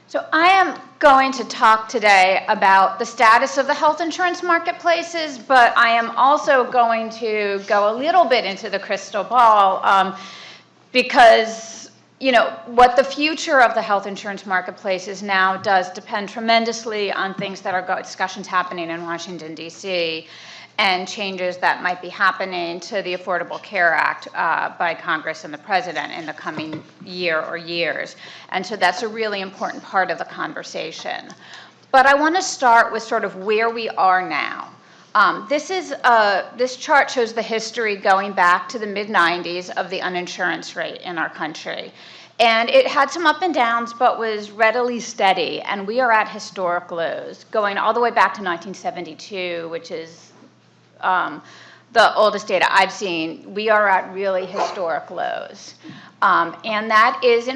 So I am going to talk today about the status of the health insurance marketplaces, but I am also going to go a little bit into the crystal ball because, you know, what the future of the health insurance marketplaces now does depend tremendously on things that are discussions happening in Washington, D.C., and changes that might be happening to the Affordable Care Act by Congress and the President in the coming year or years. And so that's a really important part of the conversation. But I want to start with sort of where we are now. This chart shows the history going back to the mid-90s of the uninsurance rate in our country. And it had some up and downs, but was readily steady. And we are at historic lows, going all the way back to 1972, which is the oldest data I've seen. We are at really historic lows. And that is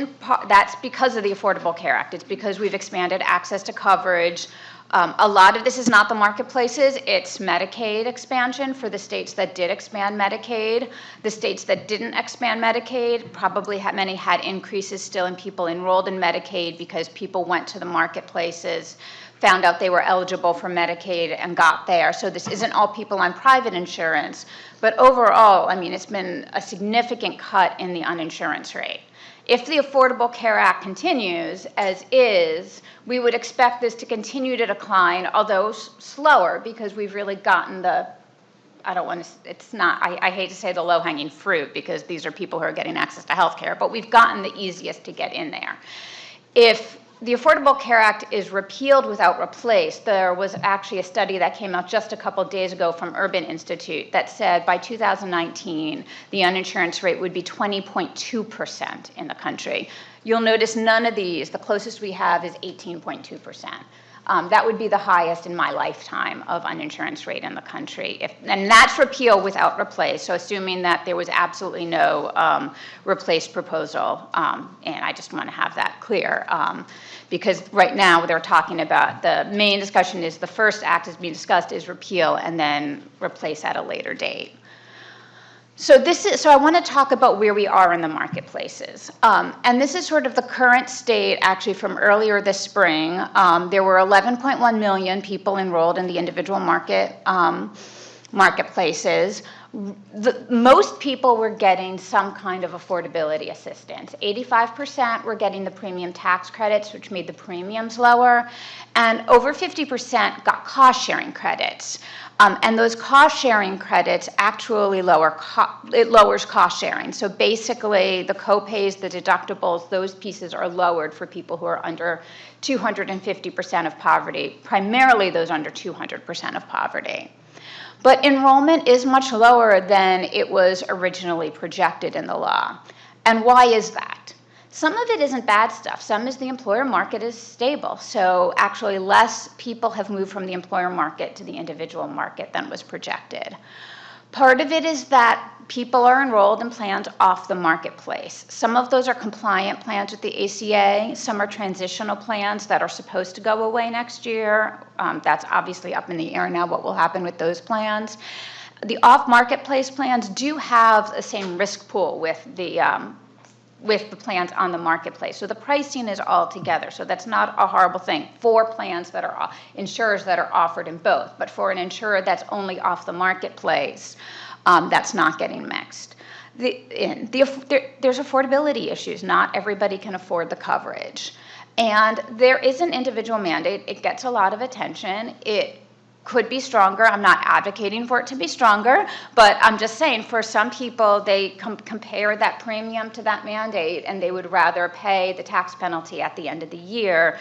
that's because of the Affordable Care Act. It's because we've expanded access to coverage. A lot of this is not the marketplaces, it's Medicaid expansion for the states that did expand Medicaid. The states that didn't expand Medicaid probably many had increases still in people enrolled in Medicaid because people went to the marketplaces, found out they were eligible for Medicaid and got there. So this isn't all people on private insurance, but overall, I mean, it's been a significant cut in the uninsurance rate. If the Affordable Care Act continues as is, we would expect this to continue to decline, although slower, because we've really gotten the, I hate to say the low-hanging fruit, because these are people who are getting access to health care, but we've gotten the easiest to get in there. If the Affordable Care Act is repealed without replaced, there was actually a study that came out just a couple days ago from Urban Institute that said by 2019, the uninsurance rate would be 20.2% in the country. You'll notice none of these, the closest we have is 18.2%. That would be the highest in my lifetime of uninsurance rate in the country. And that's repeal without replace, so assuming that there was absolutely no replace proposal. And I just want to have that clear. Because right now they're talking about the main discussion is the first act is being discussed is repeal and then replace at a later date. So I want to talk about where we are in the marketplaces. And this is sort of the current state actually from earlier this spring. There were 11.1 million people enrolled in the individual marketplaces. Most people were getting some kind of affordability assistance. 85% were getting the premium tax credits, which made the premiums lower, and over 50% got cost-sharing credits. And those cost-sharing credits actually lowers cost-sharing. So basically, the co-pays, the deductibles, those pieces are lowered for people who are under 250% of poverty, primarily those under 200% of poverty. But enrollment is much lower than it was originally projected in the law. And why is that? Some of it isn't bad stuff. Some is the employer market is stable. So actually less people have moved from the employer market to the individual market than was projected. Part of it is that people are enrolled in plans off the marketplace. Some of those are compliant plans with the ACA. Some are transitional plans that are supposed to go away next year. That's obviously up in the air now, what will happen with those plans. The off-marketplace plans do have the same risk pool with the plans on the marketplace. So the pricing is all together. So that's not a horrible thing for plans that are insurers that are offered in both. But for an insurer that's only off the marketplace, that's not getting mixed. There's affordability issues. Not everybody can afford the coverage. And there is an individual mandate. It gets a lot of attention. It could be stronger. I'm not advocating for it to be stronger, but I'm just saying for some people, they compare that premium to that mandate and they would rather pay the tax penalty at the end of the year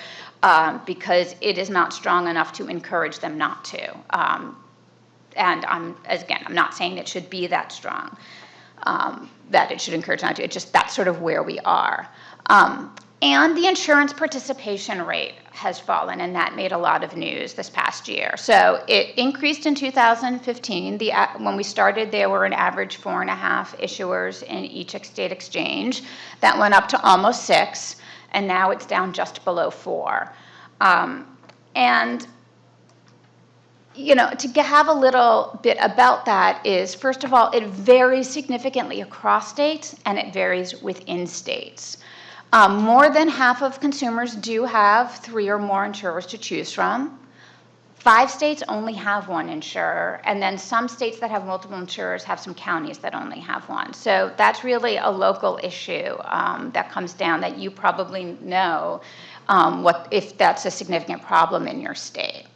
because it is not strong enough to encourage them not to. And I'm not saying it should be that strong, that it should encourage not to. It's just that's sort of where we are. And the insurance participation rate has fallen, and that made a lot of news this past year. So it increased in 2015. When we started, there were an average 4.5 issuers in each state exchange. That went up to almost 6, and now it's down just below 4. And you know, to have a little bit about that is, first of all, it varies significantly across states, and it varies within states. More than half of consumers do have 3 or more insurers to choose from. 5 states only have 1 insurer, and then some states that have multiple insurers have some counties that only have 1. So that's really a local issue that comes down that you probably know if that's a significant problem in your state.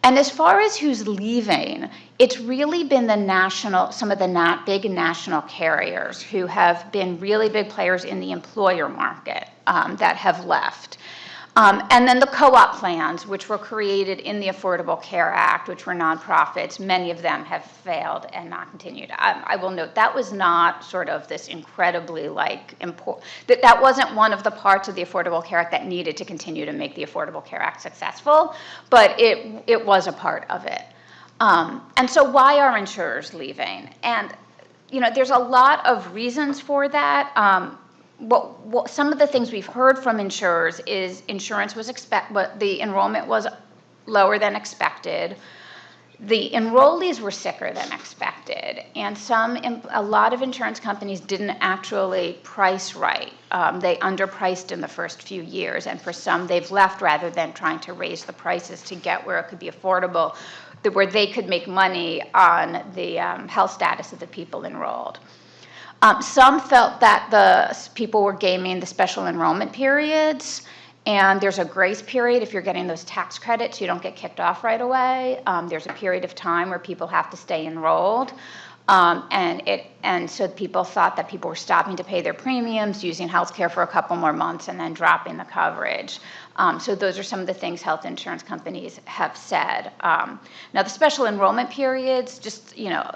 And as far as who's leaving, it's really been some of the big national carriers who have been really big players in the employer market that have left. And then the co-op plans, which were created in the Affordable Care Act, which were nonprofits, many of them have failed and not continued. I will note that was not sort of this incredibly important, that wasn't one of the parts of the Affordable Care Act that needed to continue to make the Affordable Care Act successful, but it was a part of it. And so why are insurers leaving? And, there's a lot of reasons for that. Some of the things we've heard from insurers is the enrollment was lower than expected. The enrollees were sicker than expected, and a lot of insurance companies didn't actually price right. They underpriced in the first few years, and for some, they've left rather than trying to raise the prices to get where it could be affordable, where they could make money on the health status of the people enrolled. Some felt that the people were gaming the special enrollment periods, and there's a grace period. If you're getting those tax credits, you don't get kicked off right away. There's a period of time where people have to stay enrolled. And so people thought that people were stopping to pay their premiums, using health care for a couple more months, and then dropping the coverage. So those are some of the things health insurance companies have said. Now, the special enrollment periods,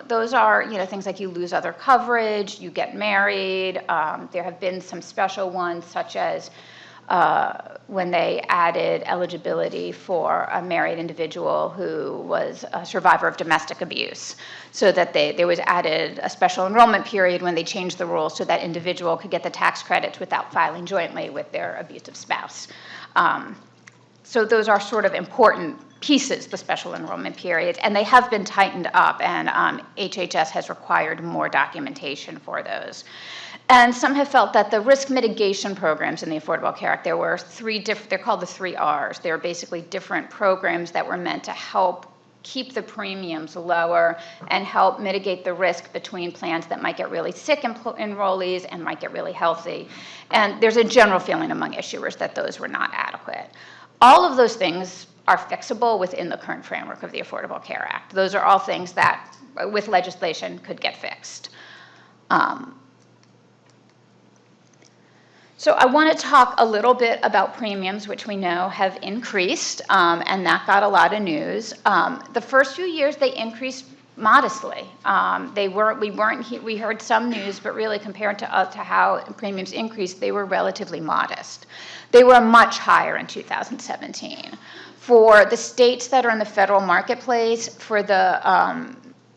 those are, things like you lose other coverage, you get married. There have been some special ones, such as when they added eligibility for a married individual who was a survivor of domestic abuse, so that there was added a special enrollment period when they changed the rules so that individual could get the tax credits without filing jointly with their abusive spouse. So those are sort of important pieces, the special enrollment periods, and they have been tightened up, and HHS has required more documentation for those. And some have felt that the risk mitigation programs in the Affordable Care Act, there were they're called the 3 Rs. They're basically different programs that were meant to help keep the premiums lower and help mitigate the risk between plans that might get really sick enrollees and might get really healthy. And there's a general feeling among issuers that those were not adequate. All of those things are fixable within the current framework of the Affordable Care Act. Those are all things that, with legislation, could get fixed. So I want to talk a little bit about premiums, which we know have increased, and that got a lot of news. The first few years, they increased modestly. We heard some news, but really compared to how premiums increased, they were relatively modest. They were much higher in 2017. For the states that are in the federal marketplace, for the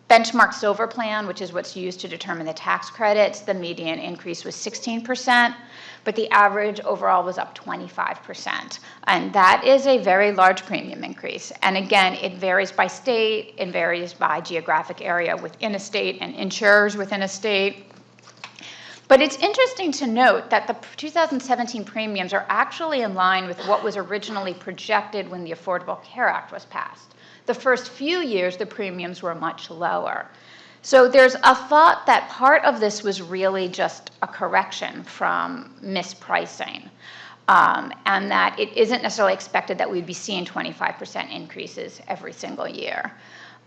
benchmark silver plan, which is what's used to determine the tax credits, the median increase was 16%. But the average overall was up 25%. And that is a very large premium increase. And again, it varies by state, it varies by geographic area within a state and insurers within a state. But it's interesting to note that the 2017 premiums are actually in line with what was originally projected when the Affordable Care Act was passed. The first few years, the premiums were much lower. So there's a thought that part of this was really just a correction from mispricing, and that it isn't necessarily expected that we'd be seeing 25% increases every single year.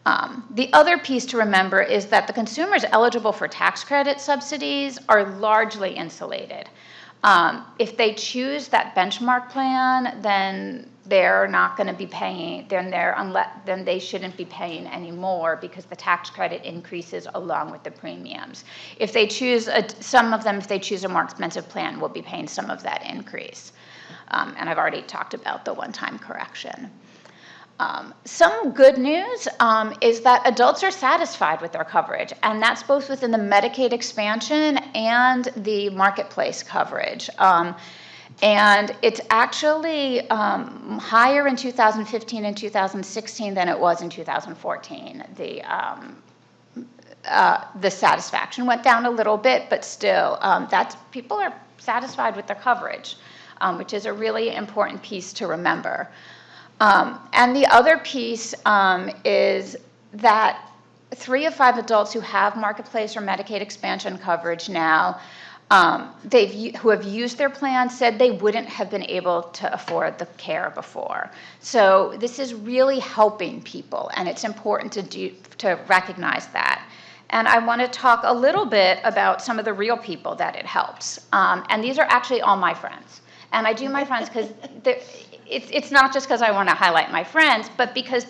The other piece to remember is that the consumers eligible for tax credit subsidies are largely insulated. If they choose that benchmark plan, then they're not going to be paying, then they shouldn't be paying anymore because the tax credit increases along with the premiums. If they choose, if they choose a more expensive plan, will be paying some of that increase. And I've already talked about the one-time correction. Some good news is that adults are satisfied with their coverage, and that's both within the Medicaid expansion and the marketplace coverage. And it's actually higher in 2015 and 2016 than it was in 2014, the satisfaction went down a little bit, but still, people are satisfied with their coverage, which is a really important piece to remember. And the other piece is that 3 of 5 adults who have Marketplace or Medicaid Expansion coverage now, who have used their plan, said they wouldn't have been able to afford the care before. So this is really helping people, and it's important to recognize that. And I want to talk a little bit about some of the real people that it helps. And these are actually all my friends. And I do my friends because it's not just because I want to highlight my friends, but because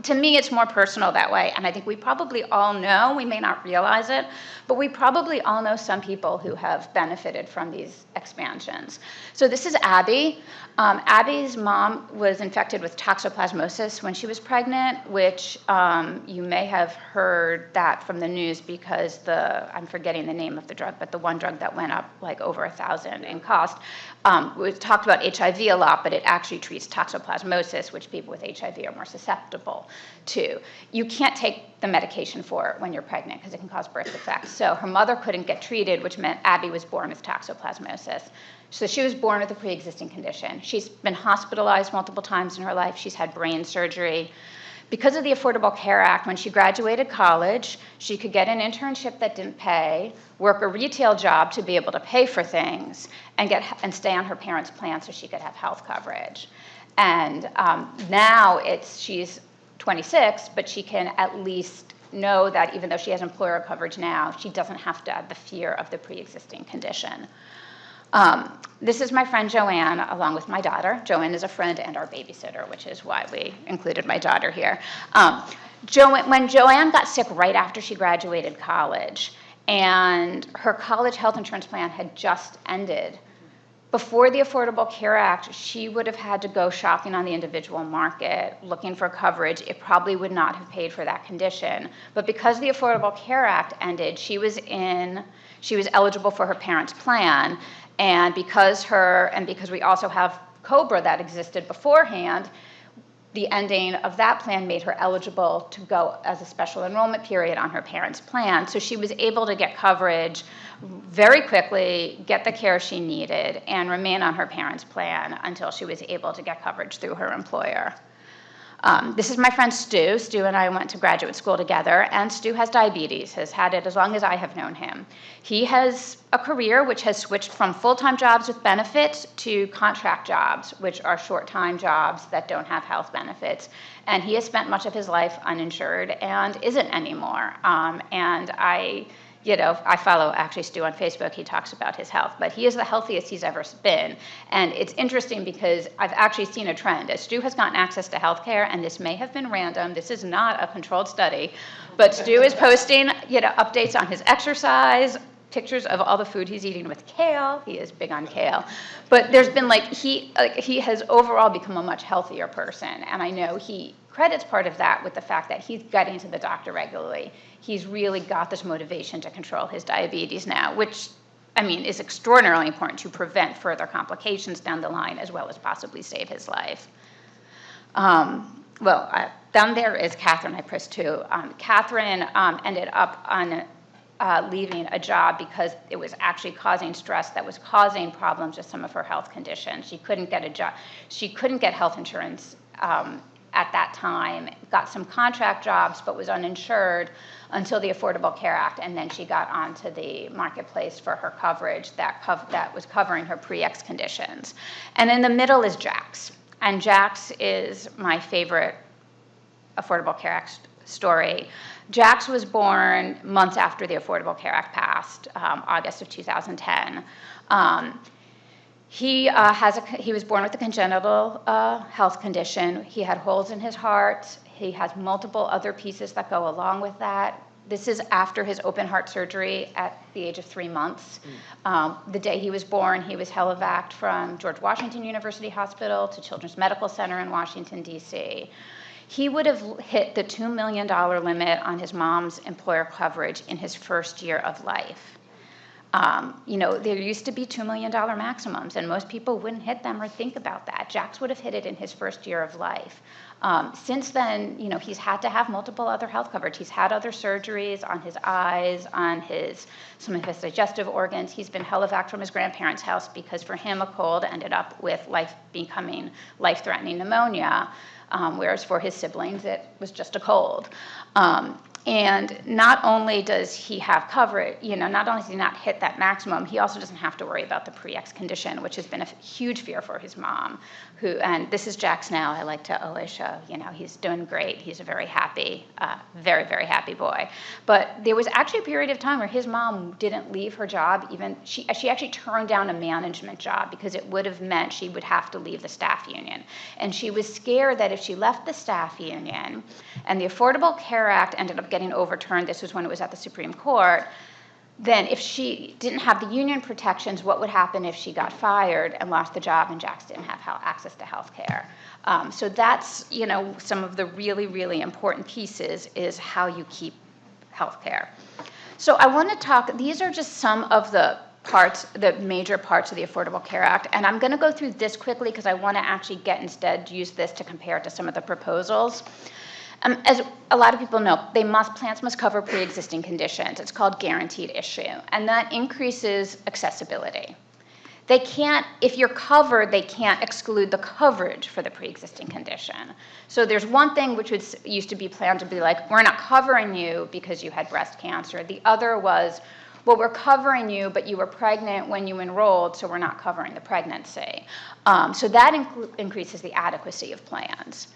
to me it's more personal that way. And I think we probably all know, we may not realize it, but we probably all know some people who have benefited from these expansions. So this is Abby. Abby's mom was infected with toxoplasmosis when she was pregnant, which you may have heard that from the news because I'm forgetting the name of the drug, but the one drug that went up like over $1,000 in cost. We've talked about HIV a lot, but it actually treats toxoplasmosis, which people with HIV are more susceptible to. You can't take the medication for it when you're pregnant because it can cause birth defects. So her mother couldn't get treated, which meant Abby was born with toxoplasmosis. So she was born with a pre-existing condition. She's been hospitalized multiple times in her life. She's had brain surgery. Because of the Affordable Care Act, when she graduated college, she could get an internship that didn't pay, work a retail job to be able to pay for things, and stay on her parents' plan so she could have health coverage. And now she's 26, but she can at least know that even though she has employer coverage now, she doesn't have to have the fear of the pre-existing condition. This is my friend Joanne, along with my daughter. Joanne is a friend and our babysitter, which is why we included my daughter here. When Joanne got sick right after she graduated college, and her college health insurance plan had just ended, before the Affordable Care Act, she would have had to go shopping on the individual market, looking for coverage. It probably would not have paid for that condition. But because the Affordable Care Act ended, she was eligible for her parents' plan. And because we also have COBRA that existed beforehand, the ending of that plan made her eligible to go as a special enrollment period on her parents' plan. So she was able to get coverage very quickly, get the care she needed, and remain on her parents' plan until she was able to get coverage through her employer. This is my friend Stu. Stu and I went to graduate school together, and Stu has diabetes, has had it as long as I have known him. He has a career which has switched from full-time jobs with benefits to contract jobs, which are short-time jobs that don't have health benefits. And he has spent much of his life uninsured and isn't anymore. And I follow actually Stu on Facebook. He talks about his health, but he is the healthiest he's ever been. And it's interesting because I've actually seen a trend. As Stu has gotten access to healthcare, and this may have been random, this is not a controlled study, but Stu is posting updates on his exercise, pictures of all the food he's eating with kale. He is big on kale. But there's been he has overall become a much healthier person. And I know he credits part of that with the fact that he's getting to the doctor regularly. He's really got this motivation to control his diabetes now, which, is extraordinarily important to prevent further complications down the line, as well as possibly save his life. Down there is Catherine I pressed too. Catherine ended up on leaving a job because it was actually causing stress that was causing problems with some of her health conditions. She couldn't get a job. She couldn't get health insurance at that time, got some contract jobs, but was uninsured until the Affordable Care Act, and then she got onto the marketplace for her coverage that was covering her pre-X conditions. And in the middle is Jax, and Jax is my favorite Affordable Care Act story. Jax was born months after the Affordable Care Act passed, August of 2010. He was born with a congenital health condition. He had holes in his heart. He has multiple other pieces that go along with that. This is after his open heart surgery at the age of 3 months. The day he was born, he was helivaced from George Washington University Hospital to Children's Medical Center in Washington, D.C. He would have hit the $2 million limit on his mom's employer coverage in his first year of life. There used to be $2 million maximums, and most people wouldn't hit them or think about that. Jax would have hit it in his first year of life. Since then, he's had to have multiple other health coverage. He's had other surgeries on his eyes, on some of his digestive organs. He's been helivac from his grandparents' house because for him, a cold ended up with becoming life-threatening pneumonia, whereas for his siblings, it was just a cold. And not only does he have coverage, not only does he not hit that maximum, he also doesn't have to worry about the pre-X condition, which has been a huge fear for his mom, and this is Jax now. I like to always show, he's doing great. He's a very happy, very, very happy boy. But there was actually a period of time where his mom didn't leave her job. She actually turned down a management job because it would have meant she would have to leave the staff union. And she was scared that if she left the staff union and the Affordable Care Act ended up getting overturned, this was when it was at the Supreme Court, then if she didn't have the union protections, what would happen if she got fired and lost the job and Jax didn't have access to health care? So that's, some of the really, really important pieces is how you keep health care. So I want to talk, these are just some of the major parts of the Affordable Care Act, and I'm going to go through this quickly because I want to actually use this to compare to some of the proposals. As a lot of people know, plans must cover pre-existing conditions. It's called guaranteed issue, and that increases accessibility. They can't, if you're covered, they can't exclude the coverage for the pre-existing condition. So there's one thing which used to be planned to be like, we're not covering you because you had breast cancer. The other was, well, we're covering you, but you were pregnant when you enrolled, so we're not covering the pregnancy. So that increases the adequacy of plans.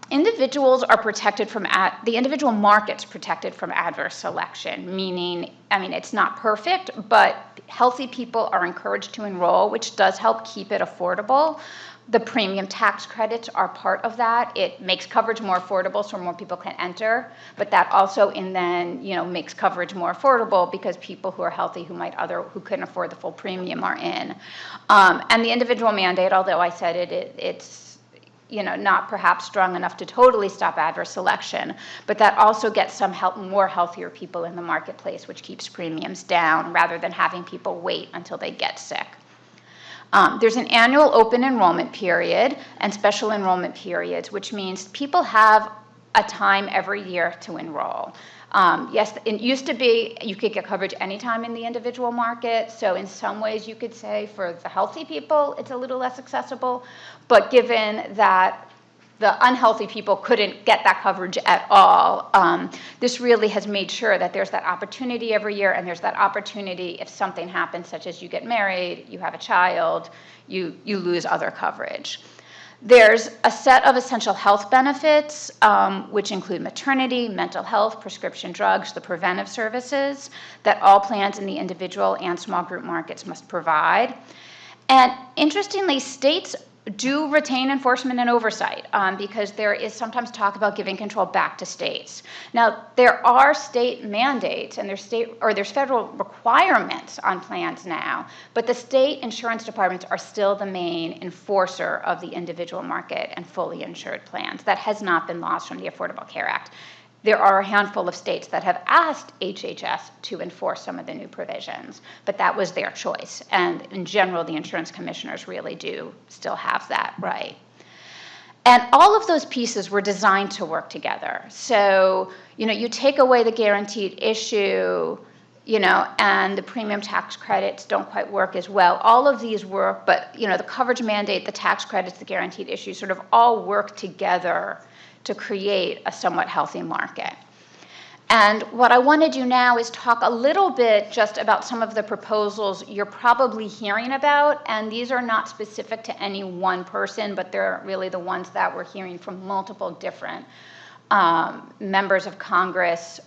Individuals are protected from, the individual market's protected from adverse selection, meaning, it's not perfect, but healthy people are encouraged to enroll, which does help keep it affordable. The premium tax credits are part of that. It makes coverage more affordable so more people can enter, but that also makes coverage more affordable because people who are healthy who couldn't afford the full premium are in. And the individual mandate, although I said it's not perhaps strong enough to totally stop adverse selection, but that also gets some more healthier people in the marketplace, which keeps premiums down rather than having people wait until they get sick. There's an annual open enrollment period and special enrollment periods, which means people have a time every year to enroll. Yes, it used to be you could get coverage anytime in the individual market, so in some ways you could say for the healthy people it's a little less accessible, but given that the unhealthy people couldn't get that coverage at all, this really has made sure that there's that opportunity every year, and there's that opportunity if something happens, such as you get married, you have a child, you lose other coverage. There's a set of essential health benefits, which include maternity, mental health, prescription drugs, the preventive services that all plans in the individual and small group markets must provide. And interestingly, states do retain enforcement and oversight because there is sometimes talk about giving control back to states. Now, there are state mandates and there's federal requirements on plans now, but the state insurance departments are still the main enforcer of the individual market and fully insured plans. That has not been lost from the Affordable Care Act. There are a handful of states that have asked HHS to enforce some of the new provisions, but that was their choice. And in general, the insurance commissioners really do still have that right. And all of those pieces were designed to work together. So, you take away the guaranteed issue, and the premium tax credits don't quite work as well. All of these work, but, the coverage mandate, the tax credits, the guaranteed issue sort of all work together to create a somewhat healthy market. And what I want to do now is talk a little bit just about some of the proposals you're probably hearing about, and these are not specific to any one person, but they're really the ones that we're hearing from multiple different members of Congress,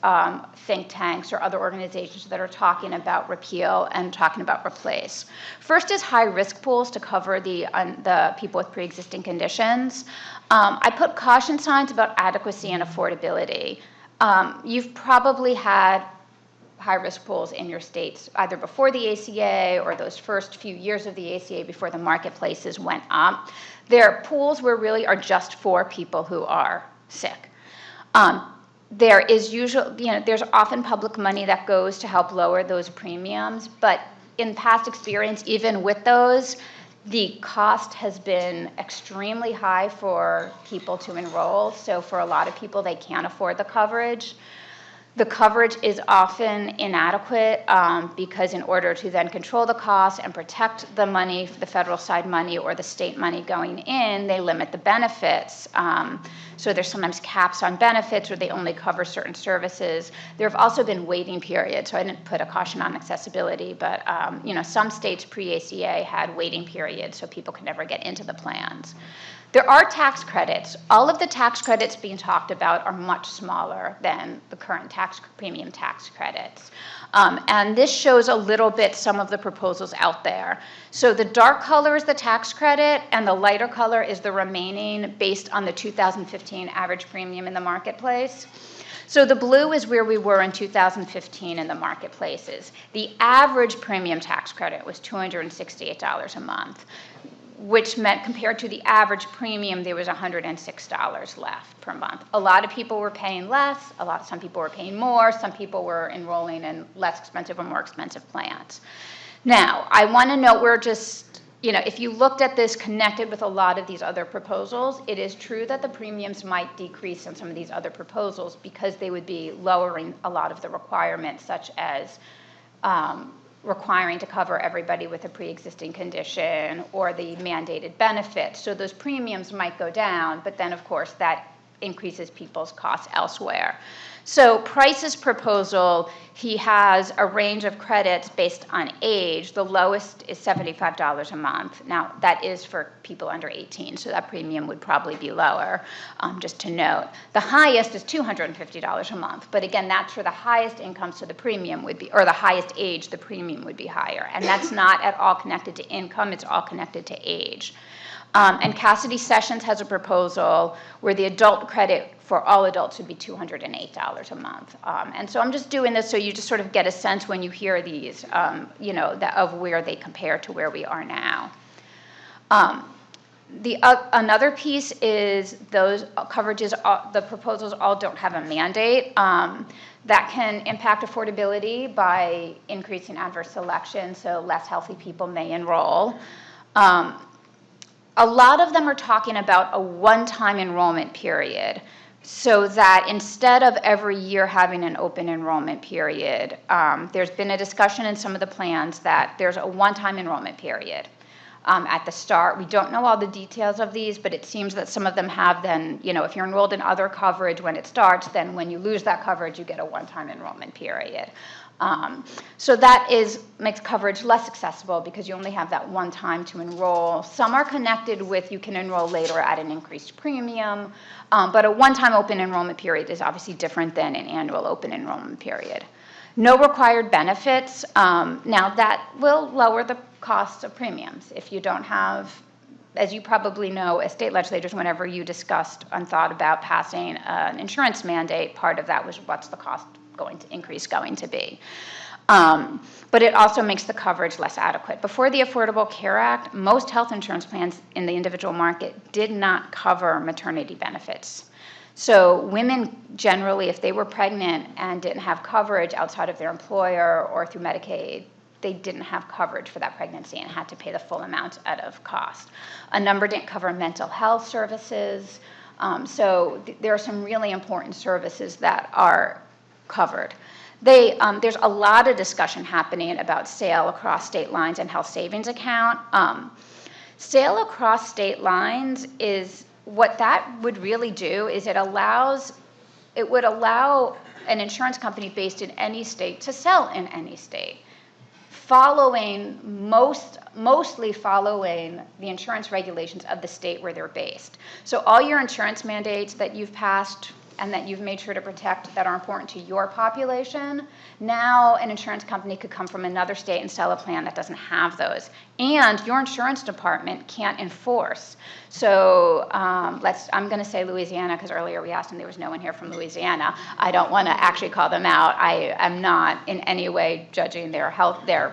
think tanks, or other organizations that are talking about repeal and talking about replace. First is high-risk pools to cover the people with pre-existing conditions. I put caution signs about adequacy and affordability. You've probably had high-risk pools in your states either before the ACA or those first few years of the ACA before the marketplaces went up. They're pools where really are just for people who are sick. there is usually, there's often public money that goes to help lower those premiums, but in past experience, even with those, the cost has been extremely high for people to enroll. So for a lot of people, they can't afford the coverage. The coverage is often inadequate because in order to then control the cost and protect the money, the federal side money or the state money going in, they limit the benefits. So there's sometimes caps on benefits or they only cover certain services. There have also been waiting periods. So I didn't put a caution on accessibility, but some states pre-ACA had waiting periods so people could never get into the plans. There are tax credits. All of the tax credits being talked about are much smaller than the current premium tax credits. And this shows a little bit some of the proposals out there. So the dark color is the tax credit, and the lighter color is the remaining based on the 2015 average premium in the marketplace. So the blue is where we were in 2015 in the marketplaces. The average premium tax credit was $268 a month, which meant compared to the average premium, there was $106 left per month. A lot of people were paying less, some people were paying more, some people were enrolling in less expensive or more expensive plans. Now, I want to note we're just, if you looked at this connected with a lot of these other proposals, it is true that the premiums might decrease in some of these other proposals because they would be lowering a lot of the requirements, such as requiring to cover everybody with a pre-existing condition or the mandated benefits. So those premiums might go down, but then of course that increases people's costs elsewhere. So Price's proposal, he has a range of credits based on age. The lowest is $75 a month. Now that is for people under 18, so that premium would probably be lower, just to note. The highest is $250 a month, but again, that's for the highest income, so the premium would be, or the highest age, the premium would be higher. And that's not at all connected to income, it's all connected to age. And Cassidy Sessions has a proposal where the adult credit for all adults would be $208 a month. And so I'm just doing this so you just sort of get a sense when you hear these, of where they compare to where we are now. Another piece is those coverages, the proposals all don't have a mandate. That can impact affordability by increasing adverse selection, so less healthy people may enroll. A lot of them are talking about a one-time enrollment period, so that instead of every year having an open enrollment period, there's been a discussion in some of the plans that there's a one-time enrollment period at the start. We don't know all the details of these, but it seems that some of them have then, if you're enrolled in other coverage when it starts, then when you lose that coverage, you get a one-time enrollment period. So that makes coverage less accessible because you only have that one time to enroll. Some are connected with you can enroll later at an increased premium, but a one-time open enrollment period is obviously different than an annual open enrollment period. No required benefits. Now that will lower the cost of premiums if you don't have, as you probably know, as state legislators, whenever you discussed and thought about passing an insurance mandate, part of that was what's the cost going to be. But it also makes the coverage less adequate. Before the Affordable Care Act, most health insurance plans in the individual market did not cover maternity benefits. So women generally, if they were pregnant and didn't have coverage outside of their employer or through Medicaid, they didn't have coverage for that pregnancy and had to pay the full amount out of cost. A number didn't cover mental health services. So there are some really important services that are covered. There's a lot of discussion happening about sale across state lines and health savings account. Sale across state lines is what that would really do is it would allow an insurance company based in any state to sell in any state, mostly following the insurance regulations of the state where they're based. So all your insurance mandates that you've passed and that you've made sure to protect that are important to your population, now an insurance company could come from another state and sell a plan that doesn't have those. And your insurance department can't enforce. So I'm going to say Louisiana, because earlier we asked and there was no one here from Louisiana. I don't want to actually call them out. I am not in any way judging their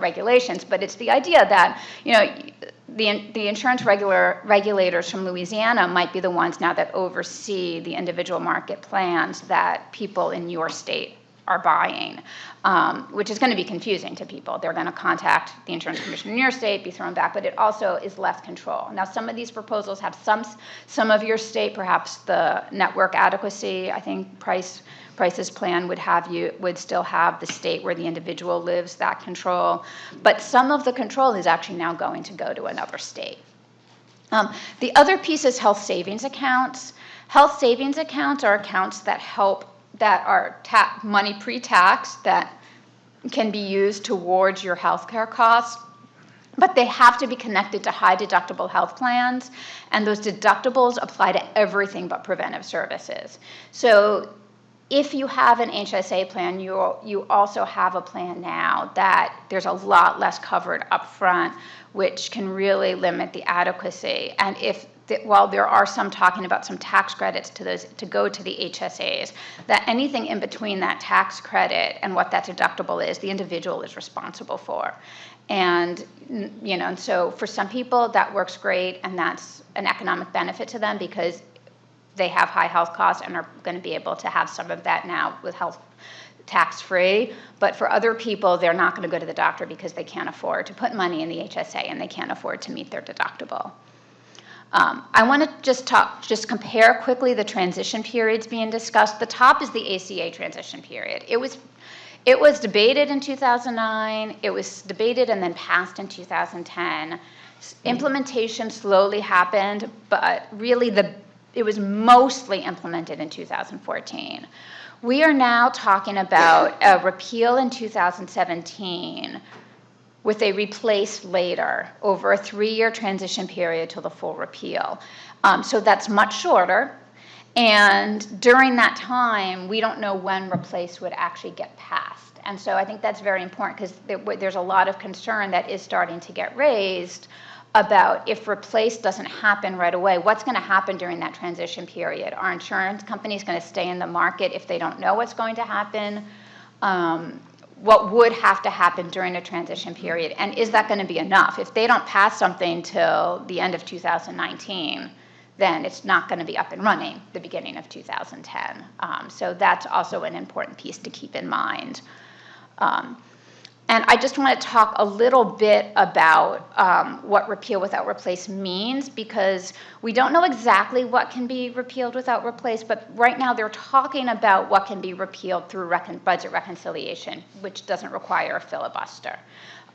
regulations, but it's the idea that, the insurance regulators from Louisiana might be the ones now that oversee the individual market plans that people in your state are buying, which is going to be confusing to people. They're going to contact the insurance commissioner in your state, be thrown back, but it also is less control. Now, some of these proposals have some of your state, perhaps the network adequacy, I think Price's plan would still have the state where the individual lives that control, but some of the control is actually now going to go to another state. The other piece is health savings accounts. Health savings accounts are accounts that are money pre-tax that can be used towards your healthcare costs, but they have to be connected to high deductible health plans, and those deductibles apply to everything but preventive services. So if you have an HSA plan, you also have a plan now that there's a lot less covered up front, which can really limit the adequacy. And while there are some talking about some tax credits to go to the HSAs, that anything in between that tax credit and what that deductible is, the individual is responsible for. And so for some people that works great, and that's an economic benefit to them because they have high health costs and are going to be able to have some of that now with health tax-free. But for other people, they're not going to go to the doctor because they can't afford to put money in the HSA and they can't afford to meet their deductible. I want to just compare quickly the transition periods being discussed. The top is the ACA transition period. It was debated in 2009. It was debated and then passed in 2010. Implementation slowly happened, but really it was mostly implemented in 2014. We are now talking about a repeal in 2017 with a replace later over a 3-year transition period till the full repeal. So that's much shorter. And during that time, we don't know when replace would actually get passed. And so I think that's very important because there's a lot of concern that is starting to get raised about if replace doesn't happen right away, what's going to happen during that transition period? Are insurance companies going to stay in the market if they don't know what's going to happen? What would have to happen during a transition period? And is that going to be enough? If they don't pass something till the end of 2019, then it's not going to be up and running the beginning of 2010. So that's also an important piece to keep in mind. And I just want to talk a little bit about what repeal without replace means, because we don't know exactly what can be repealed without replace, but right now they're talking about what can be repealed through budget reconciliation, which doesn't require a filibuster.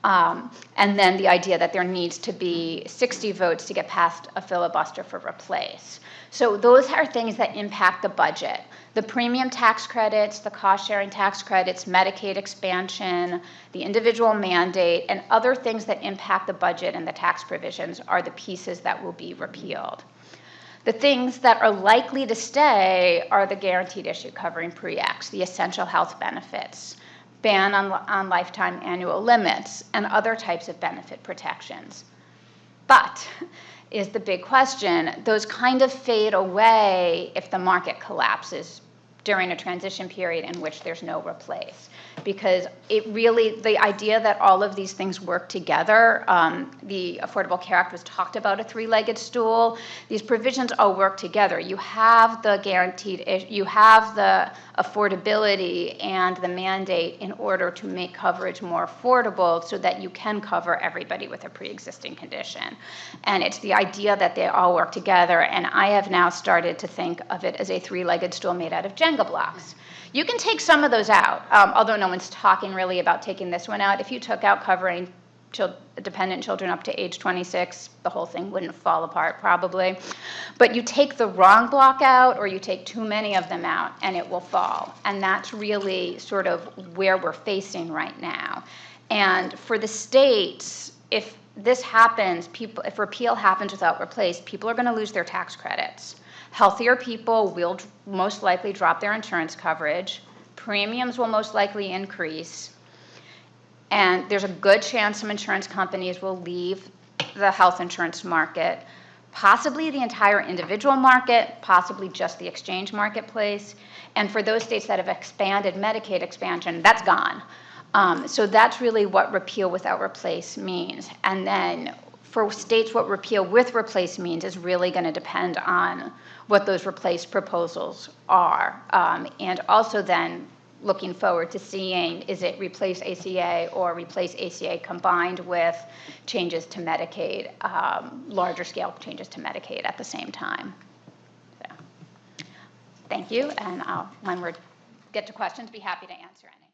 And then the idea that there needs to be 60 votes to get past a filibuster for replace. So those are things that impact the budget. The premium tax credits, the cost-sharing tax credits, Medicaid expansion, the individual mandate, and other things that impact the budget and the tax provisions are the pieces that will be repealed. The things that are likely to stay are the guaranteed issue covering pre-X, the essential health benefits, ban on lifetime annual limits, and other types of benefit protections. But is the big question, those kind of fade away if the market collapses during a transition period in which there's no replace. Because the idea that all of these things work together, the Affordable Care Act was talked about a three-legged stool. These provisions all work together. You have the guaranteed, you have the affordability and the mandate in order to make coverage more affordable so that you can cover everybody with a pre-existing condition. And it's the idea that they all work together, and I have now started to think of it as a three-legged stool made out of Jenga blocks. You can take some of those out, although no one's talking really about taking this one out. If you took out covering dependent children up to age 26, the whole thing wouldn't fall apart probably. But you take the wrong block out or you take too many of them out and it will fall. And that's really sort of where we're facing right now. And for the states, if this happens, if repeal happens without replace, people are going to lose their tax credits. Healthier people will most likely drop their insurance coverage. Premiums will most likely increase. And there's a good chance some insurance companies will leave the health insurance market, possibly the entire individual market, possibly just the exchange marketplace. And for those states that have expanded Medicaid expansion, that's gone. So that's really what repeal without replace means. And then for states, what repeal with replace means is really going to depend on what those replace proposals are. And also then looking forward to seeing, is it replace ACA or replace ACA combined with changes to Medicaid, larger scale changes to Medicaid at the same time. So, thank you, and when we get to questions, be happy to answer any.